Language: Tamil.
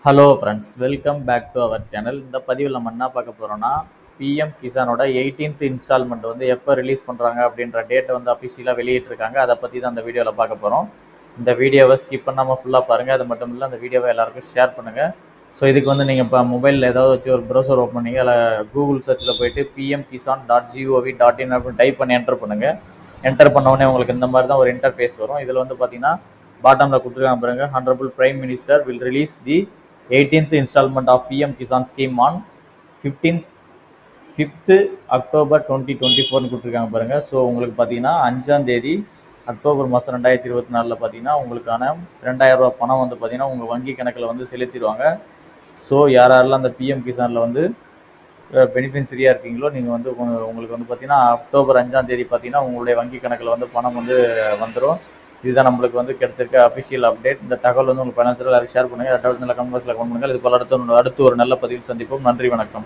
Hello friends, welcome back to our channel. இந்த பதிவில் நம்ம என்ன பார்க்க போகிறோம்னா, பிஎம் கிசானோட 18th இன்ஸ்டால்மெண்ட் வந்து எப்போ ரிலீஸ் பண்ணுறாங்க அப்படின்ற டேட்டை வந்து அஃபிஷியலாக வெளியிட்டிருக்காங்க. அதை பற்றி தான் இந்த வீடியோவில் பார்க்க போகிறோம். இந்த வீடியோவை ஸ்கிப் பண்ணாமல் ஃபுல்லாக பாருங்கள். அது மட்டும் இல்லை, அந்த வீடியோவை எல்லாருக்கும் ஷேர் பண்ணுங்கள். ஸோ இதுக்கு வந்து நீங்கள் இப்போ மொபைலில் ஏதாவது வச்சு ஒரு ப்ரௌசர் ஓப்பன் பண்ணிங்க, அதில் கூகுள் சர்ச்சில் போய்ட்டு pmkisan.gov.in அப்படின்னு டைப் பண்ணி என்டர் பண்ணுங்கள். என்டர் பண்ணோடனே உங்களுக்கு இந்த மாதிரி தான் ஒரு இன்டர்ஃபேஸ் வரும். இதில் வந்து பார்த்தீங்கன்னா பாட்டமில் கொடுத்துருக்காங்க பாருங்கள், honourable prime minister will release the 18th installment of PM Kisan scheme on 5th October 2024 கொடுத்துருக்காங்க பாருங்கள். ஸோ உங்களுக்கு பார்த்தீங்கன்னா 5ஆம் தேதி அக்டோபர் மாதம் 2024 பார்த்தீங்கன்னா உங்களுக்கான 2000 ரூபா பணம் வந்து பார்த்தீங்கன்னா உங்கள் வங்கி கணக்கில் வந்து செலுத்திடுவாங்க. ஸோ யாரெல்லாம் அந்த பிஎம் கிசானில் வந்து பெனிஃபிஷரியாக இருக்கீங்களோ நீங்கள் வந்து உங்களுக்கு வந்து பார்த்தீங்கன்னா அக்டோபர் 5ஆம் தேதி பார்த்தீங்கன்னா உங்களுடைய வங்கி கணக்கில் வந்து பணம் வந்து வந்துடும். இதுதான் நம்மளுக்கு வந்து கிடைச்சிருக்க அஃபிஷியல் அப்டேட். இந்த தகவல் வந்து உங்களுக்கு பயனாளர்கள் ஷேர் பண்ணுங்கள். டவுட் நல்ல கமெண்ட்ஸில் கமெண்ட் பண்ணுங்கள். இது போல அடுத்து ஒரு நல்ல பதிவில் சந்திப்போம். நன்றி, வணக்கம்.